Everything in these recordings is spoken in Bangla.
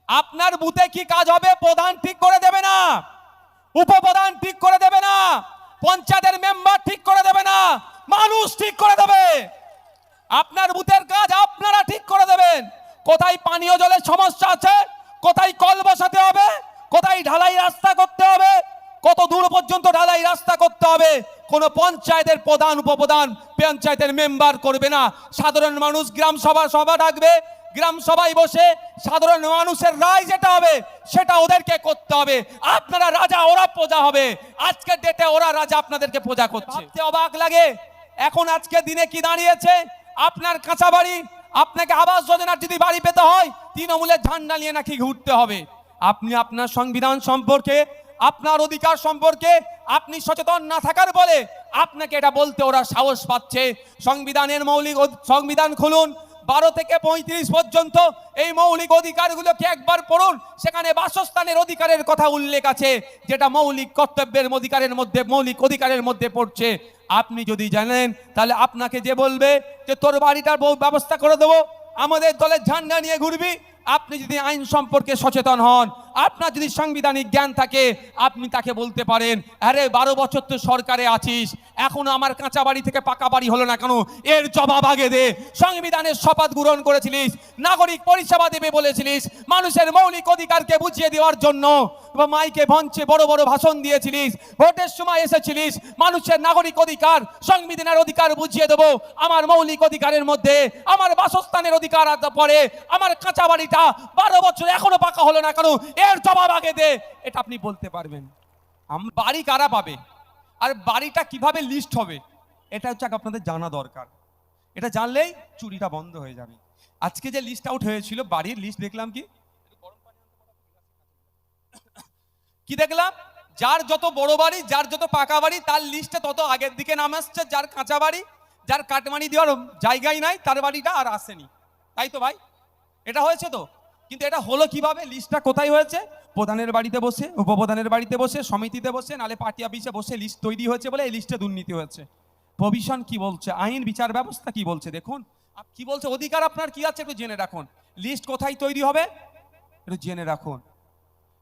আপনার বুথে কি কাজ হবে প্রধান ঠিক করে দেবে না, উপপ্রধান ঠিক করে দেবে না, পঞ্চায়েতের মেম্বার ঠিক করে দেবে না, মানুষ ঠিক করে দেবে। আপনার বুথের কাজ আপনারা ঠিক করে দেবেন। কোথায় পানীয় জলের সমস্যা আছে, কোথায় কল বসাতে হবে, কোথায় ঢালাই রাস্তা করতে হবে, কত দূর পর্যন্ত ঢালাই রাস্তা করতে হবে, কোনো পঞ্চায়েতের প্রধান উপপ্রধান পঞ্চায়েতের মেম্বার করবে না। সাধারণ মানুষ গ্রাম সভা ডাকবে, গ্রাম সভায় বসে সাধারণ মানুষের রায় যেটা হবে সেটা ওদেরকে করতে হবে। আপনারা রাজা, ওরা প্রজা হবে। আজকের ডেটে ওরা রাজা, আপনাদেরকে প্রজা করছে। অবাক লাগে এখন আজকে দিনে কি দাঁড়িয়েছে, আপনার কাঁচা বাড়ি, আপনাকে আবাস যোজনার যদি বাড়ি পেতে হয় তৃণমূলের ঝান্ডা নিয়ে নাকি ঘুরতে হবে। আপনি আপনার সংবিধান সম্পর্কে, আপনার অধিকার সম্পর্কে আপনি সচেতন না থাকার বলে আপনাকে এটা বলতে ওরা সাহস পাচ্ছে। সংবিধানের সংবিধান খুলুন, 12 থেকে 35 পর্যন্ত এই মৌলিক অধিকারগুলোকে একবার পড়ুন। সেখানে বাসস্থানের অধিকারের কথা উল্লেখ আছে, যেটা মৌলিক কর্তব্যের মৌলিক অধিকারের মধ্যে পড়ছে। আপনি যদি জানেন তাহলে আপনাকে যে বলবে যে তোর বাড়িটার ব্যবস্থা করে দেবো, আমাদের দলের ঝান্ডা নিয়ে ঘুরবি, আপনি যদি আইন সম্পর্কে সচেতন হন, আপনার যদি সাংবিধানিক জ্ঞান থাকে, আপনি তাকে বলতে পারেন, আরে 12 বছর তো সরকারে আছিস, এখনো আমার কাঁচা বাড়ি থেকে পাকা বাড়ি হলো না কেন, এর জবাব আগে দে। সংবিধানের শপথ গ্রহণ করেছিলিস, নাগরিক পরিষেবা দেবে বলেছিলিস, মানুষের মৌলিক অধিকারকে বুঝিয়ে দেওয়ার জন্য মাইকে মঞ্চে বড় বড় ভাষণ দিয়েছিলিস, ভোটের সময় এসেছিলিস, মানুষের নাগরিক অধিকার, সংবিধানের অধিকার বুঝিয়ে দেবো। আমার মৌলিক অধিকারের মধ্যে আমার বাসস্থানের অধিকার পড়ে, আমার কাঁচা বাড়িটা 12 বছর এখনো পাকা হলো না কেন, এর জবাব আগে দে। এটা আপনি বলতে পারবেন। বাড়ি কারা পাবে আর বাড়িটা কিভাবে লিস্ট হবে, এটা হচ্ছে আপনাদের জানা দরকার। এটা জানলেই চুরিটা বন্ধ হয়ে যাবে। আজকে যে লিস্ট আউট হয়েছিল বাড়ির লিস্ট, দেখলাম কি দেখলাম, যার যত বড় বাড়ি, যার যত পাকা বাড়ি, তার লিস্টে তত আগের দিকে নাম আসছে। যার কাঁচা বাড়ি, যার কাটমানি দেওয়ার জায়গায় নাই, তার বাড়িটা আর আসেনি। তাই তো ভাই, এটা হয়েছে তো। কিন্তু এটা হলো কিভাবে, লিস্টটা কোথায় হয়েছে? প্রধানের বাড়িতে বসে, উপপ্রধানের বাড়িতে বসে, সমিতিতে বসে, নালে পার্টি অফিসে বসে লিস্ট তৈরি হয়েছে বলে এই লিস্টে দুর্নীতি হয়েছে। প্রভিশন কি বলছে, আইন বিচার ব্যবস্থা কি বলছে দেখুন, কি বলছে, অধিকার আপনার কি আছে একটু জেনে রাখুন। লিস্ট কোথায় তৈরি হবে একটু জেনে রাখুন।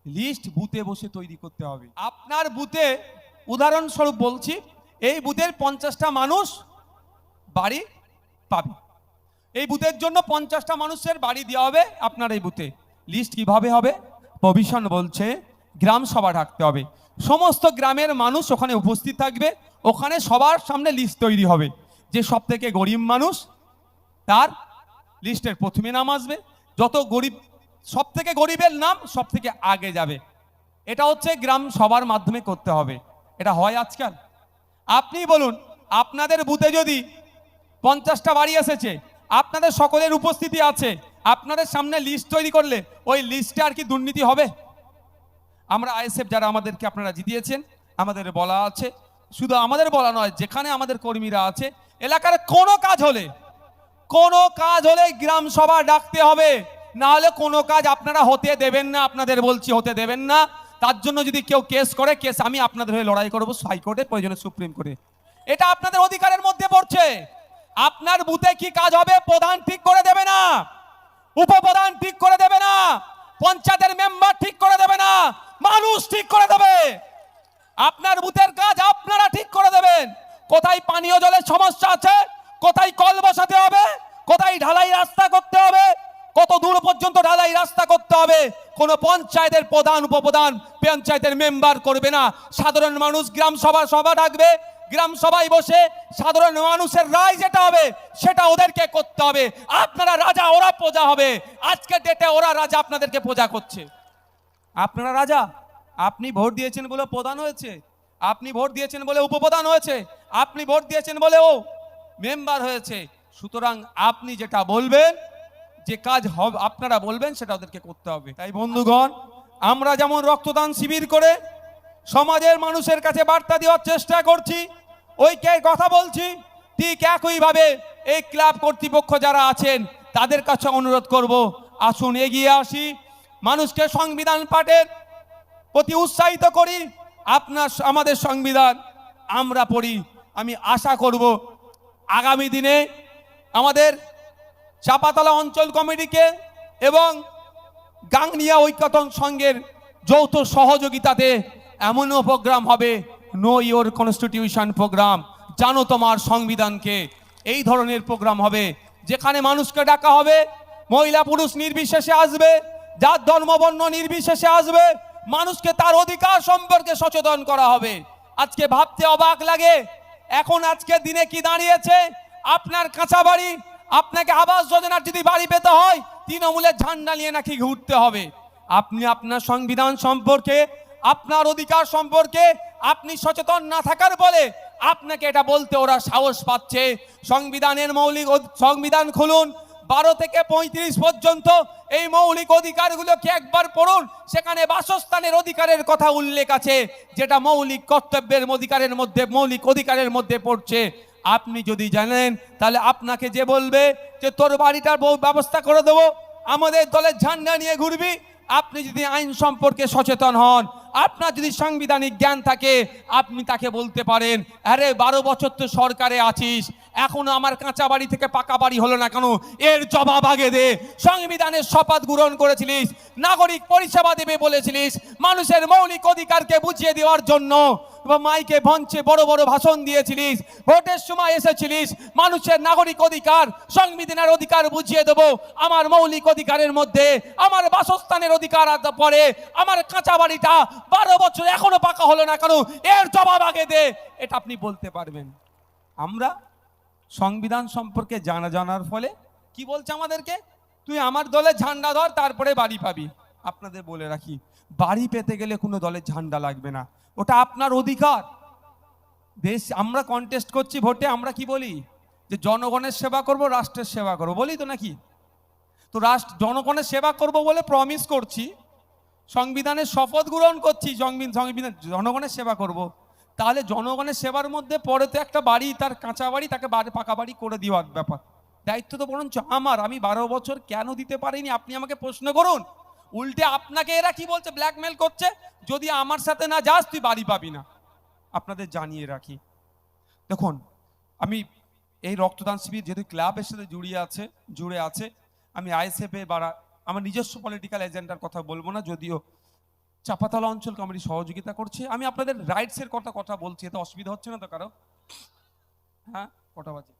লিস্ট বুথে বসে তৈরি করতে হবে। আপনার বুথে, উদাহরণস্বরূপ বলছি, এই বুথের 50টা মানুষ বাড়ি পাবে, এই বুথের জন্য 50টা মানুষের বাড়ি দেওয়া হবে আপনার এই বুথে। লিস্ট কিভাবে হবে? প্রভিশন বলছে গ্রাম সভা ডাকতে হবে, সমস্ত গ্রামের মানুষ ওখানে উপস্থিত থাকবে, ওখানে সবার সামনে লিস্ট তৈরি হবে। যে সব থেকে গরিব মানুষ তার লিস্টের প্রথমে নাম আসবে, যত গরিব, সব থেকে গরিবের নাম সব থেকে আগে যাবে। এটা হচ্ছে গ্রাম সভার মাধ্যমে করতে হবে। এটা হয় আজকাল? আপনি বলুন, আপনাদের বুথে যদি 50টা বাড়ি এসেছে, আপনাদের সকলের উপস্থিতি আছে, আপনাদের সামনে লিস্ট তৈরি করলে ওই লিস্টে আর কি দুর্নীতি হবে? আমরা আইএসএফ যারা আমাদেরকে আপনারা জিতিয়েছেন, আমাদের বলা আছে, শুধু আমাদের বলা নয়, যেখানে আমাদের কর্মীরা আছে, এলাকার কোনো কাজ হলে গ্রাম সভা ডাকতে হবে, না হলে কোনো কাজ আপনারা হতে দেবেন না। আপনাদের বলছি হতে দেবেন না। তার জন্য যদি কেউ কেস করে, কেস আমি আপনাদের হয়ে লড়াই করবো হাইকোর্টে, প্রয়োজনে সুপ্রিম কোর্টে। এটা আপনাদের অধিকারের মধ্যে পড়ছে। আপনার বুথে কি কাজ হবে প্রধান ঠিক করে দেবে না, উপপ্রধান ঠিক করে দেবে না, পঞ্চায়েতের মেম্বার ঠিক করে দেবে না, মানুষ ঠিক করে দেবে। আপনার বুথের কাজ আপনারা ঠিক করে দেবেন। কোথায় পানীয় জলের সমস্যা আছে, কোথায় কল বসাতে হবে, কোথায় ঢালাই রাস্তা করতে হবে, কত দূর পর্যন্ত ঢালাই রাস্তা করতে হবে, কোনো পঞ্চায়েতের প্রধান উপপ্রধান পঞ্চায়েতের মেম্বার করবে না। সাধারণ মানুষ গ্রাম সভা ডাকবে, গ্রাম সভায় বসে সাধারণ মানুষের রায় যেটা হবে সেটা ওদেরকে করতে হবে। আপনারা রাজা, ওরা প্রজা হবে। আজকের ডেটে ওরা রাজা, আপনাদেরকে প্রজা করছে। আপনারা রাজা, আপনি ভোট দিয়েছেন বলে প্রধান হয়েছে, আপনি ভোট দিয়েছেন বলে উপপ্রধান হয়েছে, আপনি ভোট দিয়েছেন বলে ও মেম্বার হয়েছে। সুতরাং আপনি যেটা বলবেন, যে কাজ হবে আপনারা বলবেন, সেটা ওদেরকে করতে হবে। তাই বন্ধুগণ, আমরা যেমন রক্তদান শিবির করে সমাজের মানুষের কাছে বার্তা দেওয়ার চেষ্টা করছি, ওইকে কথা বলছি, ঠিক একইভাবে এই ক্লাব কর্তৃপক্ষ যারা আছেন তাদের কাছে অনুরোধ করব, আসুন এগিয়ে আসি, মানুষকে সংবিধান পাঠের প্রতি উৎসাহিত করি। আমাদের সংবিধান আমরা পড়ি। আমি আশা করব আগামী দিনে আমাদের চাপাতলা অঞ্চল কমিটিকে এবং গাংনিয়া ঐক্যতন সংঘের যৌথ সহযোগিতাতে এমনও প্রোগ্রাম হবে, নো ইওর কনস্টিটিউশন প্রোগ্রাম, জানো তোমার সংবিধানকে। এই ধরনের প্রোগ্রাম হবে যেখানে মানুষকে ডাকা হবে, মহিলা পুরুষ নির্বিশেষে আসবে, যার ধর্ম বর্ণ নির্বিশেষে আসবে, মানুষকে তার অধিকার সম্পর্কে সচেতন করা হবে। আজকে ভাবতে অবাক লাগে, এখন আজকে দিনে কি দাঁড়িয়েছে, আপনার কাঁচা বাড়ি, আপনাকে আবাস যোজনার যদি বাড়ি পেতে হয় তৃণমূলের ঝান্ডা নিয়ে নাকি ঘুরতে হবে। আপনি আপনার সংবিধান সম্পর্কে, আপনার অধিকার সম্পর্কে আপনি সচেতন না থাকার বলে আপনাকে এটা বলতে ওরা সাহস পাচ্ছে। সংবিধানের সংবিধান খুলুন, 12 থেকে 35 পর্যন্ত এই মৌলিক অধিকারগুলোকে একবার পড়ুন, সেখানে বাসস্থানের অধিকারের কথা উল্লেখ আছে, যেটা মৌলিক কর্তব্যের মৌলিক অধিকারের মধ্যে পড়ছে। আপনি যদি জানেন তাহলে আপনাকে যে বলবে যে তোর বাড়িটার ব্যবস্থা করে দেবো, আমাদের দলের ঝান্ডা নিয়ে ঘুরবি, আপনি যদি আইন সম্পর্কে সচেতন হন, আপনার যদি সাংবিধানিক জ্ঞান থাকে, আপনি তাকে বলতে পারেন, আরে 12 বছর তো সরকারে আছিস, এখনো আমার কাঁচা বাড়ি থেকে পাকা বাড়ি হলো না কেন, এর জবাব আগে দে। সংবিধানের শপথ গ্রহণ করেছিলিস, নাগরিক পরিষেবা দেবে বলেছিলিস, মানুষের মৌলিক অধিকারকে বুঝিয়ে দেওয়ার জন্য মাইকে মঞ্চে বড় বড় ভাষণ দিয়েছিলিস, ভোটের সময় এসেছিলিস, মানুষের নাগরিক অধিকার, সংবিধানের অধিকার বুঝিয়ে দেবো, আমার মৌলিক অধিকারের মধ্যে আমার বাসস্থানের অধিকার পড়ে, আমার কাঁচা বাড়িটা 12 বছর এখনো পাকা হলো না কেন, এর জবাব আগে দে, এটা আপনি বলতে পারবেন। আমরা সংবিধান সম্পর্কে জানার ফলে কি বলছে আমাদেরকে, তুই আমার দলের ঝান্ডা ধর তারপরে বাড়ি পাবি। আপনাদের বলে রাখি, বাড়ি পেতে গেলে কোনো দলের ঝান্ডা লাগবে না, ওটা আপনার অধিকার। দেশ আমরা কন্টেস্ট করছি ভোটে, আমরা কি বলি যে জনগণের সেবা করব, রাষ্ট্রের সেবা করব, বলি তো নাকি? তো জনগণের সেবা করব বলে প্রমিস করছি, সংবিধানের শপথ গ্রহণ করছি, সংবিধান জনগণের সেবা করব, তাহলে জনগণের সেবার মধ্যে পরে তো একটা বাড়ি, তার কাঁচা বাড়ি, তাকে পাকা বাড়ি করে দেওয়ার ব্যাপার, দায়িত্ব তো বরঞ্চ আমার। আমি 12 বছর কেন দিতে পারিনি আপনি আমাকে প্রশ্ন করুন। উল্টে আপনাকে এরা কি বলছে, ব্ল্যাকমেল করছে, যদি আমার সাথে না যাস তুই বাড়ি পাবি না। আপনাদের জানিয়ে রাখি, দেখুন আমি এই রক্তদান শিবির যেহেতু ক্লাবের সাথে জুড়ে আছে, আমি আইএসএফ এ আমার নিজস্ব পলিটিক্যাল এজেন্ডার কথা বলবো না, যদিও চাপাতলা অঞ্চল কমিটি সহযোগিতা করছে। আমি আপনাদের রাইটসের কথা বলছি, এতে অসুবিধা হচ্ছে না তো কারো? হ্যাঁ, কটা বাজে?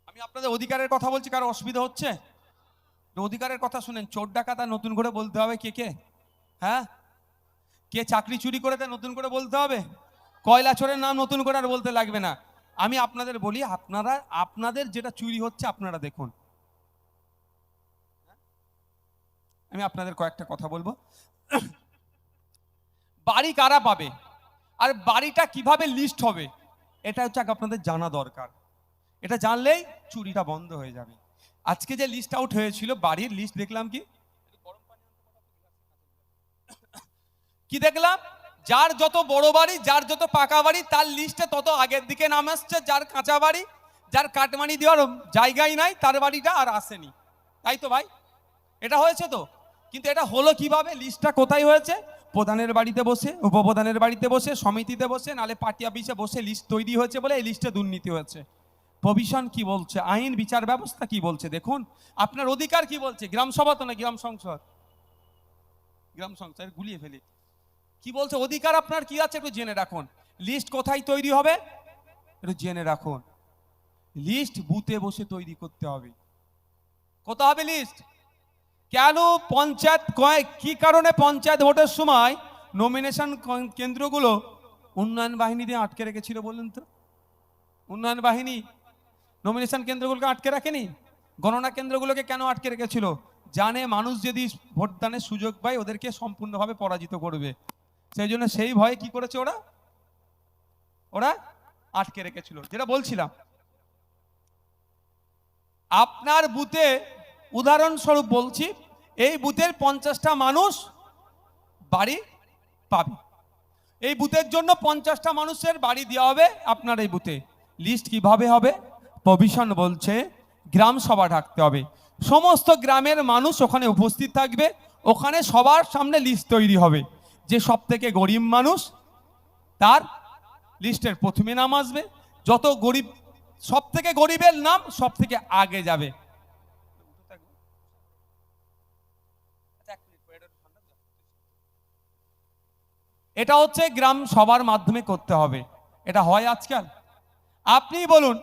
আমি আপনাদের অধিকারের কথা বলছি, কারো অসুবিধা হচ্ছে? অধিকারের কথা শুনেন, চোর ডাকাত আর নতুন করে বলতে হবে কে? হ্যাঁ, কে চাকরি চুরি করে দেয় নতুন করে বলতে হবে? কয়লা চোরের নাম নতুন করে আর বলতে লাগবে না। আমি আপনাদের বলি, আপনাদের যেটা চুরি হচ্ছে আপনারা দেখুন। আমি আপনাদের কয়েকটা কথা বলবো। বাড়ি কারা পাবে আর বাড়িটা কিভাবে লিস্ট হবে, এটা হচ্ছে আপনাদের জানা দরকার। এটা জানলেই চুরিটা বন্ধ হয়ে যাবে। আজকে যে লিস্ট আউট হয়েছিল বাড়ির লিস্ট, দেখলাম কি দেখলাম, যার যত বড় বাড়ি, যার যত পাকা বাড়ি, তার লিস্টে তত আগের দিকে নাম আসছে, যার কাঁচা বাড়ি, যার কাটমানি দেওয়ার জায়গাই নাই, তার বাড়িটা আর আসেনি। তাই তো ভাই, এটা হয়েছে তো। কিন্তু এটা হলো কিভাবে, লিস্টটা কোথায় হয়েছে? প্রধানের বাড়িতে বসে, উপপ্রধানের বাড়িতে বসে, সমিতিতে বসে, নালে পার্টি অফিসে বসে লিস্ট তৈরি হয়েছে বলে এই লিস্টে দুর্নীতি হয়েছে। প্রভিশন কি বলছে, আইন বিচার ব্যবস্থা কি বলছে দেখুন, আপনার অধিকার কি বলছে, গ্রাম সভা তো না, গ্রাম সংসদ গুলিয়ে ফেলি, কি বলছে অধিকার আপনার কি আছে একটু জেনে রাখুন। লিস্ট কোথায় তৈরি হবে একটু জেনে রাখুন, লিস্ট বুথে বসে তৈরি করতে হবে। কোথায় হবে লিস্ট? কেন পঞ্চায়েত, কি কারণে পঞ্চায়েত ভোটের সময় নমিনেশন কেন্দ্রগুলো উন্নয়ন বাহিনী দিয়ে আটকে রেখেছিল বলুন তো? উন্নয়ন বাহিনী নমিনেশন কেন্দ্রগুলোকে আটকে রাখেনি, গণনা কেন্দ্রগুলোকে কেন আটকে রেখেছিল? জানে মানুষ যদি ভোটদানের সুযোগ পায় ওদেরকে সম্পূর্ণভাবে পরাজিত করবে, সেই জন্য সেই ভয়ে কি করেছে ওরা আটকে রেখেছিল। যেটা বলছিলাম, আপনার বুথে উদাহরণস্বরূপ বলছি, এই বুথের 50টা মানুষ বাড়ি পাবে, এই বুথের জন্য 50টা মানুষের বাড়ি দেওয়া হবে আপনার এই বুথে। লিস্ট কিভাবে হবে? প্রভিশন বলছে গ্রাম সভা ডাকতে হবে, সমস্ত গ্রামের মানুষ ওখানে উপস্থিত থাকবে, ওখানে সবার সামনে লিস্ট তৈরি হবে, যে সব থেকে গরিব মানুষ তার লিস্টের প্রথমে নাম আসবে, যত গরিব, সব থেকে গরিবের নাম সব থেকে আগে যাবে। এটা হচ্ছে গ্রাম সভার মাধ্যমে করতে হবে। এটা হয় আজকাল? আপনি বলুন,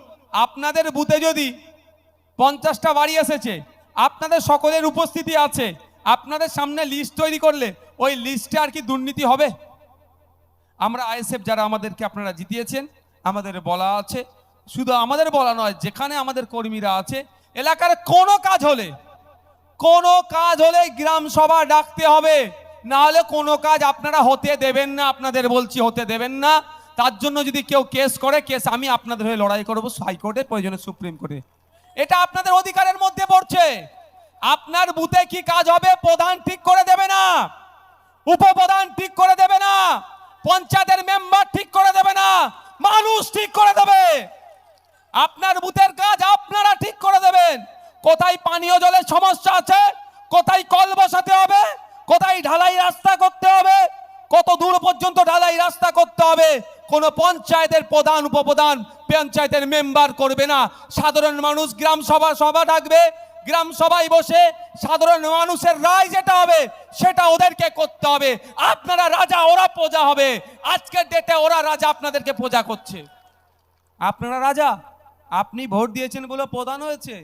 আপনাদের বুথে যদি 50টা বাড়ি এসেছে, আপনাদের সকলের উপস্থিতি আছে, আপনাদের সামনে লিস্ট তৈরি করলে ওই লিস্টে আর কি দুর্নীতি হবে? আমরা আইএসএফ যারা আমাদেরকে আপনারা জিতিয়েছেন, আমাদের বলা আছে, শুধু আমাদের বলা নয়, যেখানে আমাদের কর্মীরা আছে, এলাকার কোনো কাজ হলে গ্রাম সভা ডাকতে হবে, না হলে কোনো কাজ আপনারা হতে দেবেন না। আপনাদের বলছি হতে দেবেন না। তার জন্য যদি কেউ কেস করে, কেস আমি আপনাদের হয়ে লড়াই করবো হাইকোর্টে, প্রয়োজনে সুপ্রিম কোর্টে। এটা আপনাদের অধিকারের মধ্যে পড়ছে। আপনার বুথে কি কাজ হবে প্রধান ঠিক করে দেবে না, উপপ্রধান ঠিক করে দেবে না, পঞ্চায়েতের মেম্বার ঠিক করে দেবে না, মানুষ ঠিক করে দেবে। আপনার বুথের কাজ আপনারা ঠিক করে দেবেন। কোথায় পানীয় জলের সমস্যা আছে, কোথায় কল বসাতে হবে, কোথায় ঢালাই রাস্তা করতে হবে, কত দূর পর্যন্ত ঢালাই রাস্তা করতে হবে, কোনো পঞ্চায়েতের প্রধান উপপ্রধান পঞ্চায়েতের মেম্বার করবে না। সাধারণ মানুষ গ্রাম সভা ডাকবে, গ্রাম সভায় বসে সাধারণ মানুষের রায় যেটা হবে সেটা ওদেরকে করতে হবে। আপনারা রাজা, ওরা প্রজা হবে। আজকের ডেটে ওরা রাজা, আপনাদেরকে প্রজা করছে। আপনারা রাজা, আপনি ভোট দিয়েছেন বলে প্রধান হয়েছে,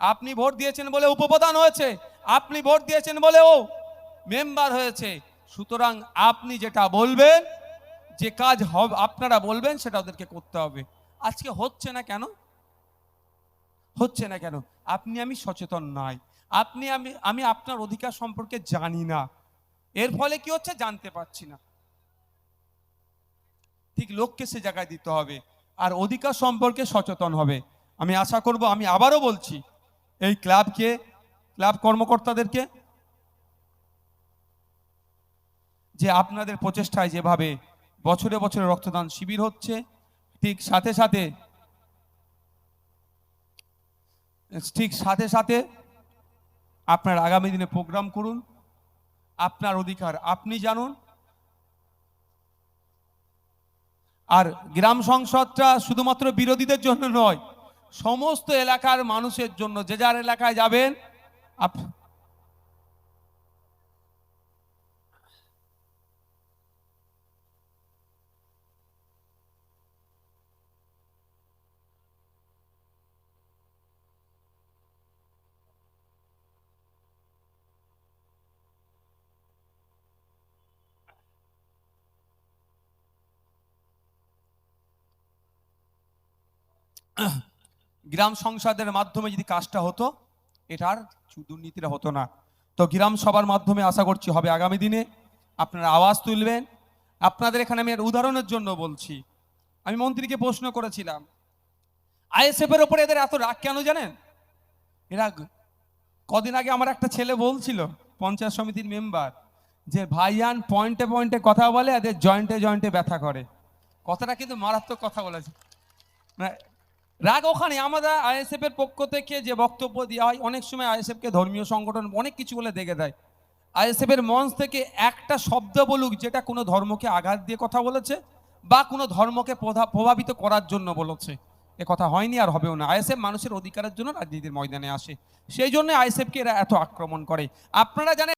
আপনি ভোট দিয়েছেন বলে উপপ্রধান হয়েছে, আপনি ভোট দিয়েছেন বলে ও মেম্বার হয়েছে। সুতরাং আপনি যেটা বলবেন, যে কাজ হবে আপনারা বলবেন, সেটা ওদেরকে করতে হবে। আজকে হচ্ছে না কেন? হচ্ছে না কেন? আমি সচেতন নাই, আমি আপনার অধিকার সম্পর্কে জানি না। এর ফলে কি হচ্ছে জানতে পারছি না। ঠিক লোককে সে জায়গায় দিতে হবে, আর অধিকার সম্পর্কে সচেতন হবে। আমি আশা করব, আমি আবারও বলছি এই ক্লাব কর্মকর্তাদেরকে, যে আপনাদের প্রচেষ্টায় যেভাবে বছরে বছরে রক্তদান শিবির হচ্ছে, ঠিক সাথে সাথে আপনার আগামী দিনে প্রোগ্রাম করুন। আপনার অধিকার আপনি জানুন। আর গ্রাম সংসদটা শুধুমাত্র বিরোধীদের জন্য নয়, সমস্ত এলাকার মানুষের জন্য। যে যার এলাকায় যাবেন, গ্রাম সংসদের মাধ্যমে যদি কাজটা হতো, এটার দুর্নীতিটা হতো না। তো গ্রাম সভার মাধ্যমে আশা করছি হবে আগামী দিনে। আপনারা আওয়াজ তুলবেন। আপনাদের এখানে আমি একটা উদাহরণের জন্য বলছি। আমি মন্ত্রীকে প্রশ্ন করেছিলাম, আইএসএফ এর ওপরে এদের এত রাগ কেন জানেন? এরা কদিন আগে আমার একটা ছেলে বলছিল, পঞ্চায়েত সমিতির মেম্বার, যে ভাইয়ান পয়েন্টে পয়েন্টে কথা বলে, এদের জয়েন্টে জয়েন্টে ব্যথা করে। কথাটা কিন্তু মারাত্মক কথা বলেছে। রাগ ওখানে। আমরা আইএসএফ এর পক্ষ থেকে যে বক্তব্য দেওয়া হয়, অনেক সময় আইএসএফ কে ধর্মীয় সংগঠন অনেক কিছু বলে দেখে দেয়। আইএসএফ এর মঞ্চ থেকে একটা শব্দ বলুক যেটা কোনো ধর্মকে আঘাত দিয়ে কথা বলেছে বা কোনো ধর্মকে প্রভাবিত করার জন্য বলেছে, এ কথা হয়নি আর হবেও না। আইএসএফ মানুষের অধিকারের জন্য রাজনীতির ময়দানে আসে, সেই জন্য আইএসএফ কে এরা এত আক্রমণ করে। আপনারা জানেন